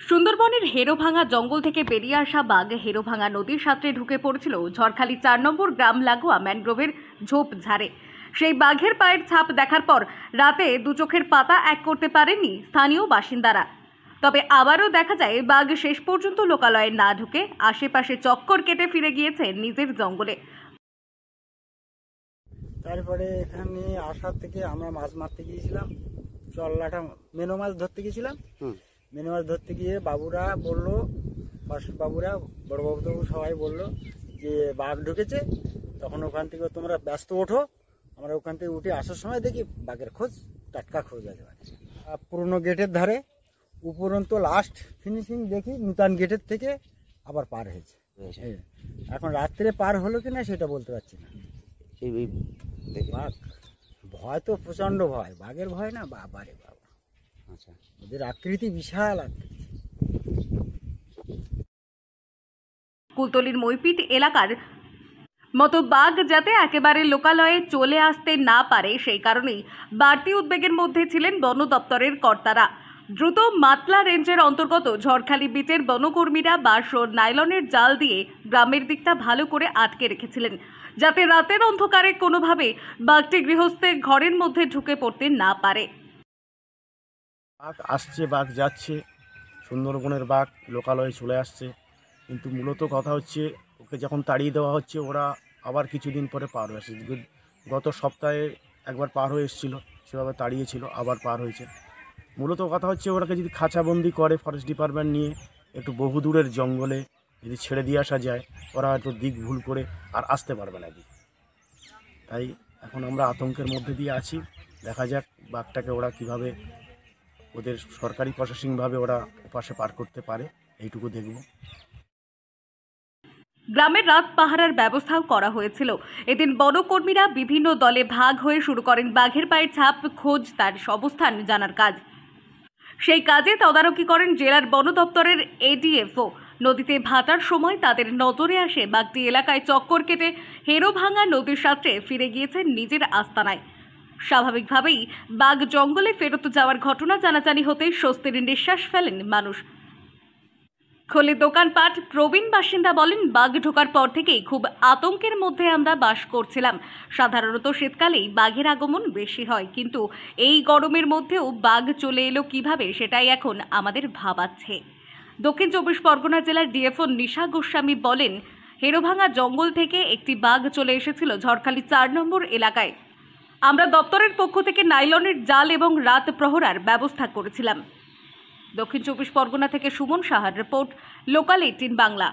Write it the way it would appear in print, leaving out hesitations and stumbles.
সুন্দরবনের হেরোভাঙা জঙ্গল থেকে বেরিয়ে আসা বাঘ হেরোভাঙা নদীর সাথে ঢুকে পড়েছিল ঝড়খালি ৪ নম্বর গ্রাম লাগোয়া ম্যানগ্রোভের ঝোপঝাড়ে। সেই বাঘের পায়ের ছাপ দেখার পর রাতে দু চোখের পাতা এক করতে পারেননি স্থানীয় বাসিন্দারা। তবে আবারও দেখা যায় বাঘ শেষ পর্যন্ত লোকালয়ে না ঢুকে আশেপাশে চক্কর কেটে ফিরে গিয়েছে নিজের জঙ্গলে। তারপরে এখানে আসার থেকে আমরা মাছ মারতে গিয়েছিলাম, চল্লাটা মেনো মাছ ধরতে গিয়েছিলাম। মেনো মাছ ধরতে গিয়ে বাবুরা বললো, বাবুরা বড়বাবু সবাই বললো যে বাঘ ঢুকেছে। তখন ওখান থেকে তোমরা ব্যস্ত ওঠো। আমরা ওখান থেকে উঠে আসার সময় দেখি বাঘের খোঁজ, টাটকা খোঁজ আছে। পুরনো গেটের ধারে উপরন্ত লাস্ট ফিনিশিং দেখি নূতন গেটের থেকে আবার পার হয়েছে। এখন রাত্রে পার হলো কিনা সেটা বলতে পারছি না। বাঘ ভয় তো প্রচন্ড ভয়, বাঘের ভয় না বাবারে বাবা। আচ্ছা, ওদের আকৃতি বিশাল আকৃতি। কুলতলির মইপিট এলাকার মতো বাঘ যাতে একেবারে লোকালয়ে চলে আসতে না পারে সেই কারণেই বাড়তি উদ্বেগের মধ্যে ছিলেন বন দপ্তরের কর্তারা। দ্রুত মাতলা রেঞ্জের অন্তর্গত ঝড়খালি বিচের বনকর্মীরা বাঁশ ও নাইলনের জাল দিয়ে গ্রামের দিকটা ভালো করে আটকে রেখেছিলেন, যাতে রাতের অন্ধকারে কোনোভাবে বাঘটি গৃহস্থের ঘরের মধ্যে ঢুকে পড়তে না পারে। বাঘ আসছে, বাঘ যাচ্ছে, সুন্দরবনের বাঘ লোকালয়ে চলে আসছে, কিন্তু মূলত কথা হচ্ছে ওকে যখন তাড়িয়ে দেওয়া হচ্ছে ওরা আবার কিছুদিন পরে পার হয়ে আসছে। গত সপ্তাহে একবার পার হয়ে এসেছিলো, সেভাবে তাড়িয়েছিল, আবার পার হয়েছে। মূলত কথা হচ্ছে ওরাকে যদি খাঁচাবন্দি করে ফরেস্ট ডিপার্টমেন্ট নিয়ে একটু বহুদূরের জঙ্গলে যদি ছেড়ে দিয়ে আসা যায়, ওরা হয়তো দিক ভুল করে আর আসতে পারবে না দিক। তাই এখন আমরা আতঙ্কের মধ্যে দিয়ে আছি। দেখা যাক বাঘটাকে ওরা কিভাবে ওদের সরকারি প্রশাসনিকভাবে ওরা ওপাশে পার করতে পারে, এইটুকু দেখব। গ্রামের রাত পাহারার ব্যবস্থাও করা হয়েছিল। এদিন বনকর্মীরা বিভিন্ন দলে ভাগ হয়ে শুরু করেন বাঘের পায়ের ছাপ খোঁজ, তার অবস্থান জানার কাজ। সেই কাজে তদারকি করেন জেলার বন দপ্তরের এডিএফও। নদীতে ভাটার সময় তাদের নজরে আসে বাঘটি এলাকায় চক্কর কেটে হেরোভাঙা নদীর সাথে ফিরে গিয়েছে নিজের আস্তানায়। স্বাভাবিকভাবেই বাঘ জঙ্গলে ফেরত যাওয়ার ঘটনা জানাজানি হতেই স্বস্তির নিঃশ্বাস ফেলেন মানুষ। খোলে দোকানপাট প্রবীণ বাসিন্দা বলেন, বাঘ ঢোকার পর থেকেই খুব আতঙ্কের মধ্যে আমরা বাস করছিলাম। সাধারণত শীতকালেই বাঘের আগমন বেশি হয়, কিন্তু এই গরমের মধ্যেও বাঘ চলে এলো কিভাবে সেটাই এখন আমাদের ভাবাচ্ছে। দক্ষিণ ২৪ পরগনা জেলার ডিএফও নিশা গোস্বামী বলেন, হেরোভাঙা জঙ্গল থেকে একটি বাঘ চলে এসেছিল ঝড়খালি ৪ নম্বর এলাকায়। আমরা দপ্তরের পক্ষ থেকে নাইলনের জাল এবং রাত প্রহরার ব্যবস্থা করেছিলাম। দক্ষিণ ২৪ পরগনা থেকে সুমন সাহার রিপোর্ট, লোকাল ১৮ বাংলা।